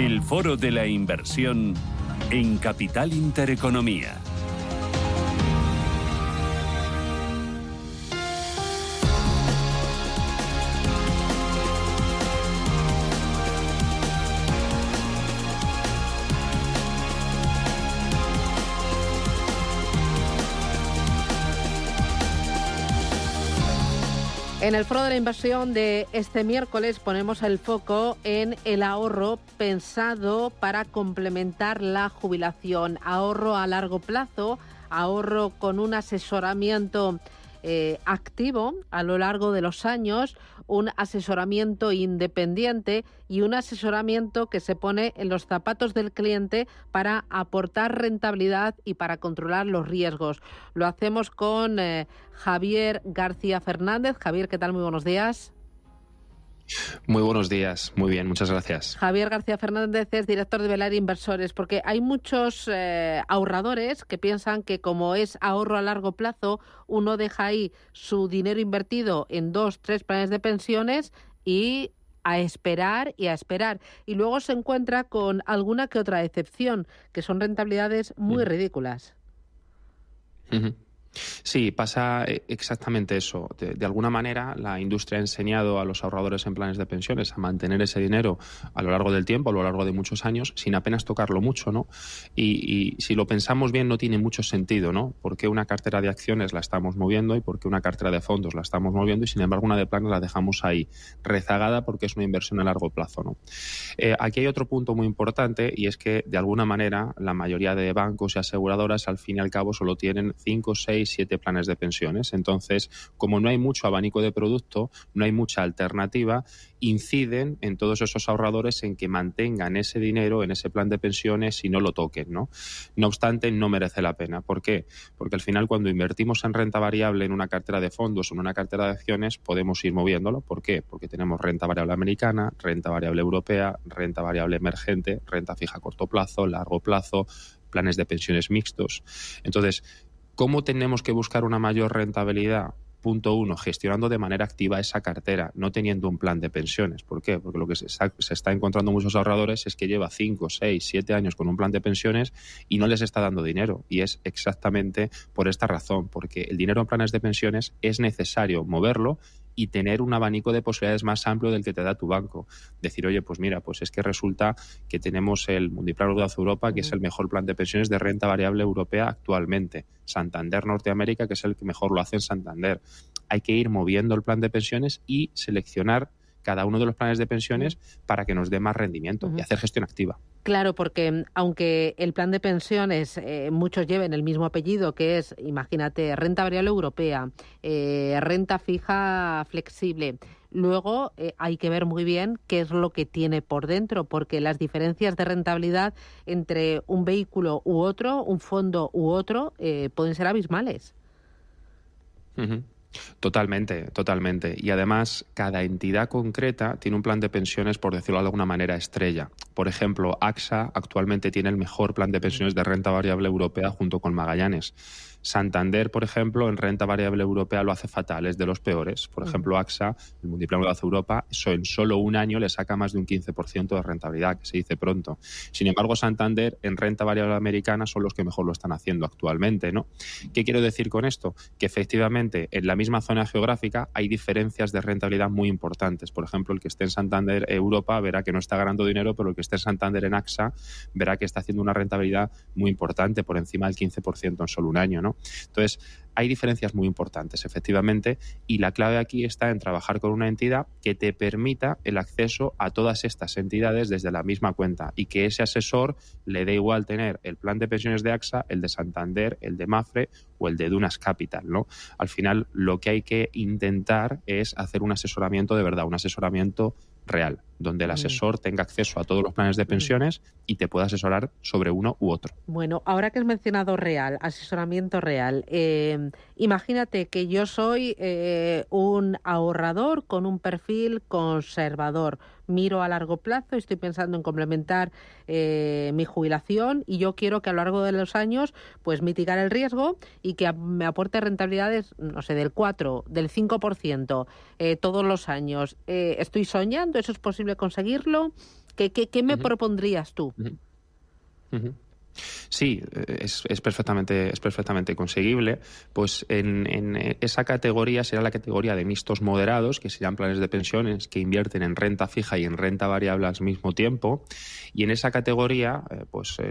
El Foro de la Inversión en Capital Intereconomía. En el Foro de la Inversión de este miércoles ponemos el foco en el ahorro pensado para complementar la jubilación. Ahorro a largo plazo, ahorro con un asesoramiento activo a lo largo de los años, un asesoramiento independiente y un asesoramiento que se pone en los zapatos del cliente para aportar rentabilidad y para controlar los riesgos. Lo hacemos con Javier García Fernández. Javier, ¿qué tal? Muy buenos días. Muy buenos días, muy bien, muchas gracias. Javier García Fernández es director de Velar Inversores, porque hay muchos ahorradores que piensan que como es ahorro a largo plazo, uno deja ahí su dinero invertido en 2, 3 planes de pensiones y a esperar y a esperar. Y luego se encuentra con alguna que otra excepción, que son rentabilidades muy ridículas. Sí, pasa exactamente eso. De alguna manera, la industria ha enseñado a los ahorradores en planes de pensiones a mantener ese dinero a lo largo del tiempo, a lo largo de muchos años, sin apenas tocarlo mucho, ¿no? Y si lo pensamos bien, no tiene mucho sentido, ¿no? Porque una cartera de acciones la estamos moviendo y porque una cartera de fondos la estamos moviendo y, sin embargo, una de planes la dejamos ahí rezagada porque es una inversión a largo plazo, ¿no? Aquí hay otro punto muy importante y es que, de alguna manera, la mayoría de bancos y aseguradoras, al fin y al cabo, solo tienen 5, 6, 7 planes de pensiones. Entonces, como no hay mucho abanico de producto, no hay mucha alternativa, inciden en todos esos ahorradores en que mantengan ese dinero en ese plan de pensiones y no lo toquen, ¿no? No obstante, no merece la pena. ¿Por qué? Porque al final, cuando invertimos en renta variable en una cartera de fondos o en una cartera de acciones, podemos ir moviéndolo. ¿Por qué? Porque tenemos renta variable americana, renta variable europea, renta variable emergente, renta fija a corto plazo, largo plazo, planes de pensiones mixtos. Entonces, ¿cómo tenemos que buscar una mayor rentabilidad? Punto 1, gestionando de manera activa esa cartera, no teniendo un plan de pensiones. ¿Por qué? Porque lo que se está encontrando muchos ahorradores es que lleva 5, 6, 7 años con un plan de pensiones y no les está dando dinero. Y es exactamente por esta razón, porque el dinero en planes de pensiones es necesario moverlo y tener un abanico de posibilidades más amplio del que te da tu banco. Decir, oye, pues mira, pues es que resulta que tenemos el Mundiplan Audax Europa, que es el mejor plan de pensiones de renta variable europea actualmente. Santander Norteamérica, que es el que mejor lo hace en Santander. Hay que ir moviendo el plan de pensiones y seleccionar cada uno de los planes de pensiones para que nos dé más rendimiento y hacer gestión activa. Claro, porque aunque el plan de pensiones muchos lleven el mismo apellido, que es, imagínate, renta variable europea, renta fija flexible, luego hay que ver muy bien qué es lo que tiene por dentro, porque las diferencias de rentabilidad entre un vehículo u otro, un fondo u otro, pueden ser abismales. Totalmente, totalmente. Y además, cada entidad concreta tiene un plan de pensiones, por decirlo de alguna manera, estrella. Por ejemplo, AXA actualmente tiene el mejor plan de pensiones de renta variable europea junto con Magallanes. Santander, por ejemplo, en renta variable europea lo hace fatal, es de los peores. Por ejemplo, AXA, el Mundiplan Audax Europa, en solo un año le saca más de un 15% de rentabilidad, que se dice pronto. Sin embargo, Santander en renta variable americana son los que mejor lo están haciendo actualmente, ¿no? ¿Qué quiero decir con esto? Que efectivamente en la misma zona geográfica hay diferencias de rentabilidad muy importantes. Por ejemplo, el que esté en Santander Europa verá que no está ganando dinero, pero el que esté en Santander en AXA verá que está haciendo una rentabilidad muy importante, por encima del 15% en solo un año, ¿no? Entonces, hay diferencias muy importantes, efectivamente, y la clave aquí está en trabajar con una entidad que te permita el acceso a todas estas entidades desde la misma cuenta y que ese asesor le dé igual tener el plan de pensiones de AXA, el de Santander, el de Mafre o el de Dunas Capital, ¿no? Al final, lo que hay que intentar es hacer un asesoramiento de verdad, un asesoramiento real, donde el asesor tenga acceso a todos los planes de pensiones y te pueda asesorar sobre uno u otro. Bueno, ahora que has mencionado real, asesoramiento real, imagínate que yo soy un ahorrador con un perfil conservador. Miro a largo plazo, estoy pensando en complementar mi jubilación y yo quiero que a lo largo de los años pues mitigar el riesgo y que me aporte rentabilidades, no sé, del 4, del 5% todos los años. ¿Estoy soñando? ¿Eso es posible conseguirlo? ¿Qué me propondrías tú? Sí, es perfectamente conseguible. Pues en esa categoría será la categoría de mixtos moderados, que serían planes de pensiones que invierten en renta fija y en renta variable al mismo tiempo. Y en esa categoría,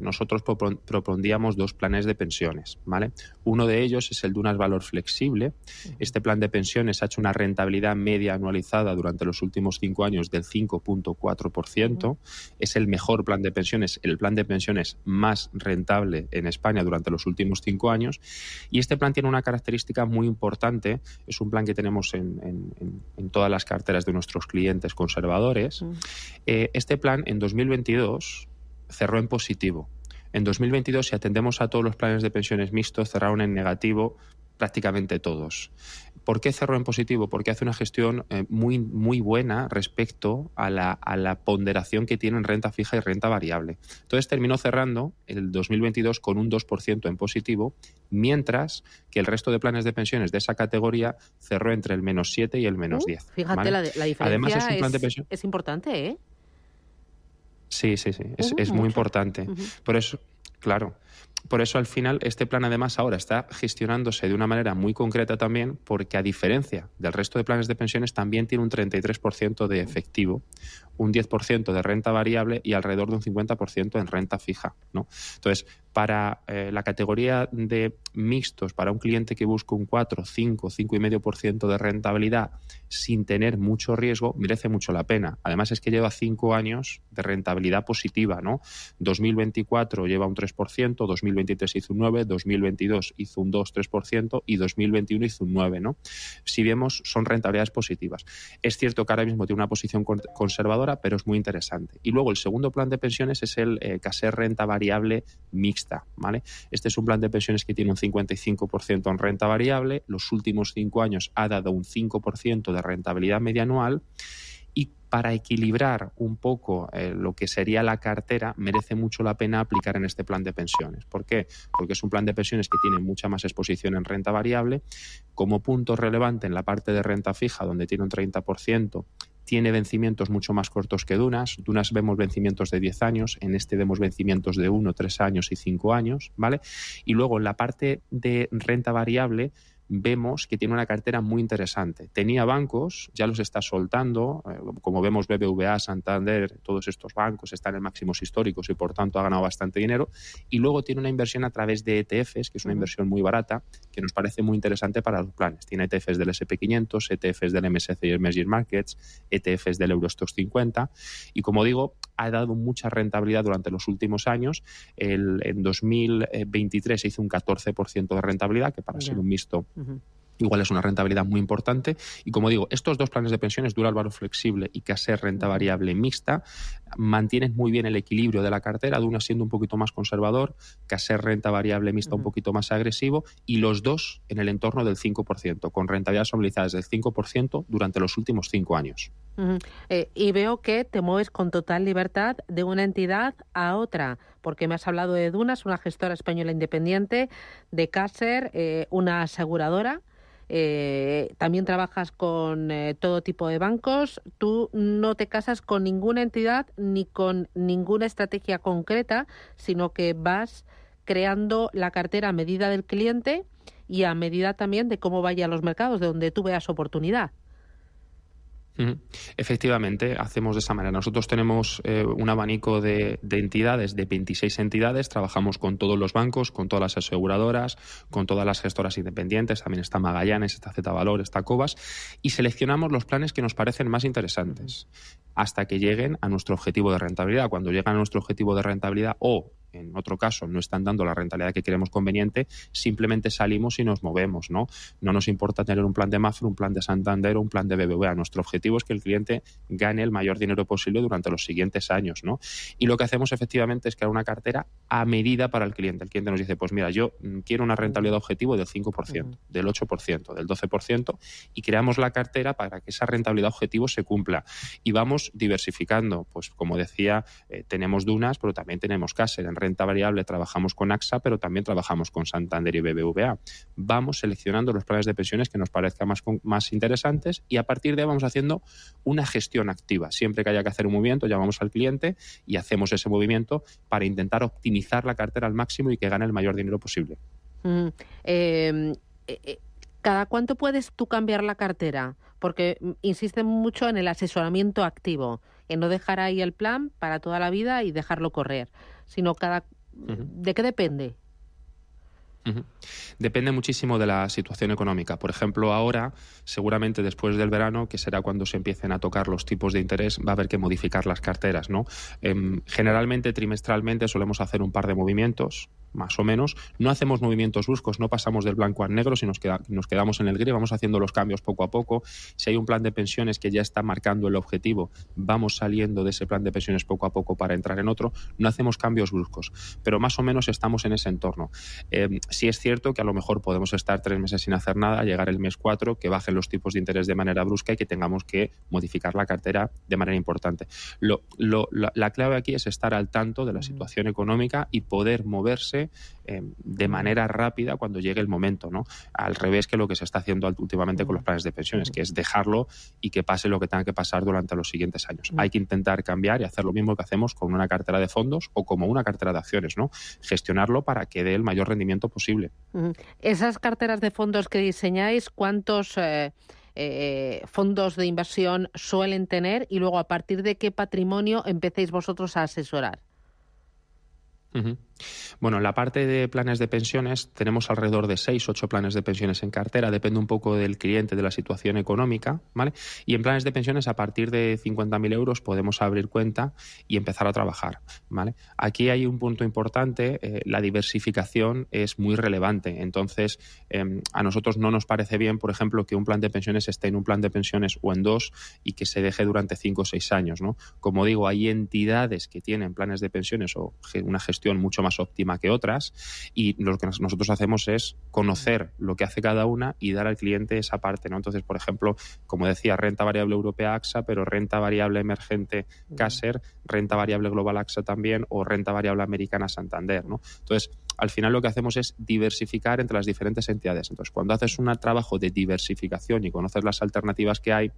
nosotros propondríamos 2 planes de pensiones, ¿vale? Uno de ellos es el de un valor flexible. Este plan de pensiones ha hecho una rentabilidad media anualizada durante los últimos 5 años del 5,4%. Es el mejor plan de pensiones, el plan de pensiones más rentable en España durante los últimos 5 años, y este plan tiene una característica muy importante. Es un plan que tenemos en todas las carteras de nuestros clientes conservadores. Este plan en 2022 cerró en positivo. En 2022, si atendemos a todos los planes de pensiones mixtos, cerraron en negativo prácticamente todos. ¿Por qué cerró en positivo? Porque hace una gestión muy buena respecto a la ponderación que tienen renta fija y renta variable. Entonces terminó cerrando el 2022 con un 2% en positivo, mientras que el resto de planes de pensiones de esa categoría cerró entre el -7 y el -10. Fíjate, ¿vale? La diferencia. Además, es un plan de pensión. Es importante, ¿eh? Sí. Es muy importante. Por eso, claro. Por eso, al final, este plan además ahora está gestionándose de una manera muy concreta también, porque a diferencia del resto de planes de pensiones también tiene un 33% de efectivo, un 10% de renta variable y alrededor de un 50% en renta fija, ¿no? Entonces, para la categoría de mixtos, para un cliente que busca un 4, 5, 5,5% de rentabilidad sin tener mucho riesgo, merece mucho la pena. Además, es que lleva 5 años de rentabilidad positiva, ¿no? 2024 lleva un 3%, 2023 hizo un 9%, 2022 hizo un 2-3% y 2021 hizo un 9%, ¿no? Si vemos, son rentabilidades positivas. Es cierto que ahora mismo tiene una posición conservadora, pero es muy interesante. Y luego el segundo plan de pensiones es el Caser Renta Variable Mixta, ¿vale? Este es un plan de pensiones que tiene un 55% en renta variable. Los últimos 5 años ha dado un 5% de rentabilidad media anual. Y para equilibrar un poco lo que sería la cartera, merece mucho la pena aplicar en este plan de pensiones. ¿Por qué? Porque es un plan de pensiones que tiene mucha más exposición en renta variable. Como punto relevante en la parte de renta fija, donde tiene un 30%, tiene vencimientos mucho más cortos que Dunas. Dunas vemos vencimientos de 10 años, en este vemos vencimientos de 1, 3 años y 5 años, ¿vale? Y luego en la parte de renta variable vemos que tiene una cartera muy interesante. Tenía bancos, ya los está soltando, como vemos BBVA, Santander, todos estos bancos están en máximos históricos y por tanto ha ganado bastante dinero. Y luego tiene una inversión a través de ETFs, que es una inversión muy barata, que nos parece muy interesante para los planes. Tiene ETFs del SP500, ETFs del MSCI Emerging Markets, ETFs del Eurostoxx 50 y, como digo, ha dado mucha rentabilidad durante los últimos años. En 2023 se hizo un 14% de rentabilidad, que para ser un mixto igual es una rentabilidad muy importante. Y como digo, estos 2 planes de pensiones, Dual Valor Flexible y Caser Renta Variable Mixta, mantienen muy bien el equilibrio de la cartera, Duna siendo un poquito más conservador, Caser Renta Variable Mixta un poquito más agresivo, y los 2 en el entorno del 5%, con rentabilidades somatizadas del 5% durante los últimos 5 años. Y veo que te mueves con total libertad de una entidad a otra, porque me has hablado de Dunas, una gestora española independiente, de Caser, una aseguradora. También trabajas con todo tipo de bancos. Tú no te casas con ninguna entidad ni con ninguna estrategia concreta, sino que vas creando la cartera a medida del cliente y a medida también de cómo vayan los mercados, de donde tú veas oportunidad. Efectivamente, hacemos de esa manera. Nosotros tenemos un abanico de entidades, de 26 entidades. Trabajamos con todos los bancos, con todas las aseguradoras, con todas las gestoras independientes. También está Magallanes, está Z-Valor, está Cobas. Y seleccionamos los planes que nos parecen más interesantes hasta que lleguen a nuestro objetivo de rentabilidad. Cuando llegan a nuestro objetivo de rentabilidad o, en otro caso, no están dando la rentabilidad que queremos conveniente, simplemente salimos y nos movemos, ¿no? No nos importa tener un plan de Mafre, un plan de Santander o un plan de BBVA. Nuestro objetivo es que el cliente gane el mayor dinero posible durante los siguientes años, ¿no? Y lo que hacemos efectivamente es crear una cartera a medida para el cliente. El cliente nos dice, pues mira, yo quiero una rentabilidad objetivo del 5%, del 8%, del 12%, y creamos la cartera para que esa rentabilidad objetivo se cumpla. Y vamos diversificando. Pues como decía, tenemos Dunas, pero también tenemos Caser en renta variable trabajamos con AXA, pero también trabajamos con Santander y BBVA. Vamos seleccionando los planes de pensiones que nos parezcan más interesantes y a partir de ahí vamos haciendo una gestión activa. Siempre que haya que hacer un movimiento, llamamos al cliente y hacemos ese movimiento para intentar optimizar la cartera al máximo y que gane el mayor dinero posible. ¿Cada cuánto puedes tú cambiar la cartera? Porque insisten mucho en el asesoramiento activo, en no dejar ahí el plan para toda la vida y dejarlo correr, sino ¿de qué depende? Depende muchísimo de la situación económica. Por ejemplo, ahora, seguramente después del verano, que será cuando se empiecen a tocar los tipos de interés, va a haber que modificar las carteras, ¿no? Generalmente, trimestralmente, solemos hacer un par de movimientos, más o menos. No hacemos movimientos bruscos, no pasamos del blanco al negro, sino nos quedamos en el gris, vamos haciendo los cambios poco a poco. Si hay un plan de pensiones que ya está marcando el objetivo, vamos saliendo de ese plan de pensiones poco a poco para entrar en otro. No hacemos cambios bruscos, pero más o menos estamos en ese entorno. Sí es cierto que a lo mejor podemos estar 3 meses sin hacer nada, llegar el mes 4, que bajen los tipos de interés de manera brusca y que tengamos que modificar la cartera de manera importante. La clave aquí es estar al tanto de la situación económica y poder moverse de manera rápida cuando llegue el momento, ¿no? Al revés que lo que se está haciendo últimamente con los planes de pensiones, que es dejarlo y que pase lo que tenga que pasar durante los siguientes años. Hay que intentar cambiar y hacer lo mismo que hacemos con una cartera de fondos o como una cartera de acciones, ¿no? Gestionarlo para que dé el mayor rendimiento posible. Esas carteras de fondos que diseñáis, ¿cuántos fondos de inversión suelen tener? Y luego, ¿a partir de qué patrimonio empecéis vosotros a asesorar? Bueno, en la parte de planes de pensiones tenemos alrededor de 6-8 planes de pensiones en cartera, depende un poco del cliente, de la situación económica, ¿vale? Y en planes de pensiones a partir de 50.000 euros podemos abrir cuenta y empezar a trabajar, ¿vale? Aquí hay un punto importante, la diversificación es muy relevante, entonces a nosotros no nos parece bien, por ejemplo, que un plan de pensiones esté en un plan de pensiones o en 2 y que se deje durante 5 o 6 años, ¿no? Como digo, hay entidades que tienen planes de pensiones o una gestión mucho más óptima que otras y lo que nosotros hacemos es conocer lo que hace cada una y dar al cliente esa parte, ¿no? Entonces, por ejemplo, como decía, renta variable europea AXA, pero renta variable emergente Caser, renta variable global AXA también o renta variable americana Santander, ¿no? Entonces, al final lo que hacemos es diversificar entre las diferentes entidades. Entonces, cuando haces un trabajo de diversificación y conoces las alternativas que hay,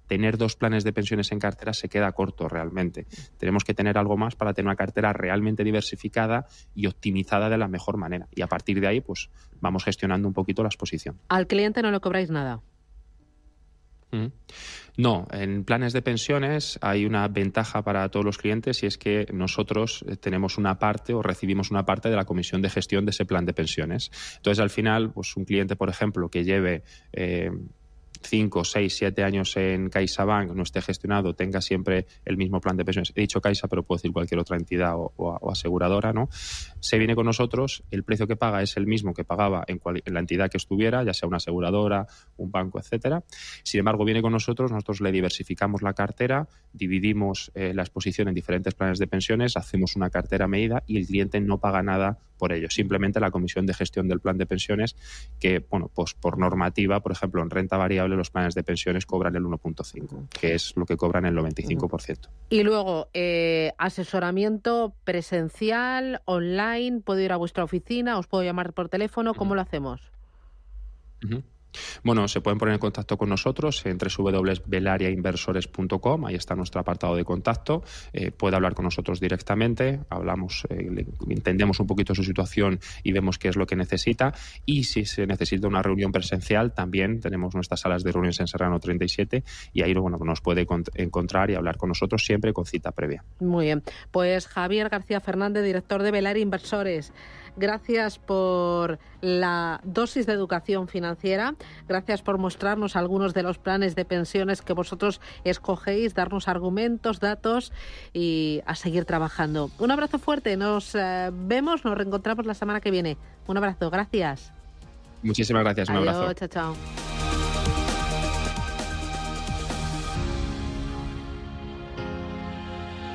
tener 2 planes de pensiones en cartera se queda corto realmente. Tenemos que tener algo más para tener una cartera realmente diversificada y optimizada de la mejor manera. Y a partir de ahí, pues vamos gestionando un poquito la exposición. ¿Al cliente no le cobráis nada? No, en planes de pensiones hay una ventaja para todos los clientes y es que nosotros tenemos una parte o recibimos una parte de la comisión de gestión de ese plan de pensiones. Entonces, al final, pues un cliente, por ejemplo, que lleve 5, 6, 7 años en CaixaBank, no esté gestionado, tenga siempre el mismo plan de pensiones. He dicho Caixa, pero puedo decir cualquier otra entidad o aseguradora, ¿no? Se viene con nosotros, el precio que paga es el mismo que pagaba en la entidad que estuviera, ya sea una aseguradora, un banco, etcétera. Sin embargo, viene con nosotros le diversificamos la cartera, dividimos la exposición en diferentes planes de pensiones, hacemos una cartera a medida y el cliente no paga nada por ello. Simplemente la comisión de gestión del plan de pensiones que, bueno, pues por normativa, por ejemplo, en renta variable los planes de pensiones cobran el 1,5, que es lo que cobran el 95%. Y luego, asesoramiento presencial, online, ¿puedo ir a vuestra oficina? ¿Os puedo llamar por teléfono? ¿Cómo lo hacemos? Bueno, se pueden poner en contacto con nosotros en www.belariainversores.com, ahí está nuestro apartado de contacto, puede hablar con nosotros directamente, hablamos, entendemos un poquito su situación y vemos qué es lo que necesita, y si se necesita una reunión presencial también tenemos nuestras salas de reuniones en Serrano 37 y ahí nos puede encontrar y hablar con nosotros siempre con cita previa. Muy bien, pues Javier García Fernández, director de Belaria Inversores, gracias por la dosis de educación financiera, gracias por mostrarnos algunos de los planes de pensiones que vosotros escogéis, darnos argumentos, datos y a seguir trabajando. Un abrazo fuerte, nos reencontramos la semana que viene. Un abrazo, gracias. Muchísimas gracias, un abrazo. Chao, chao.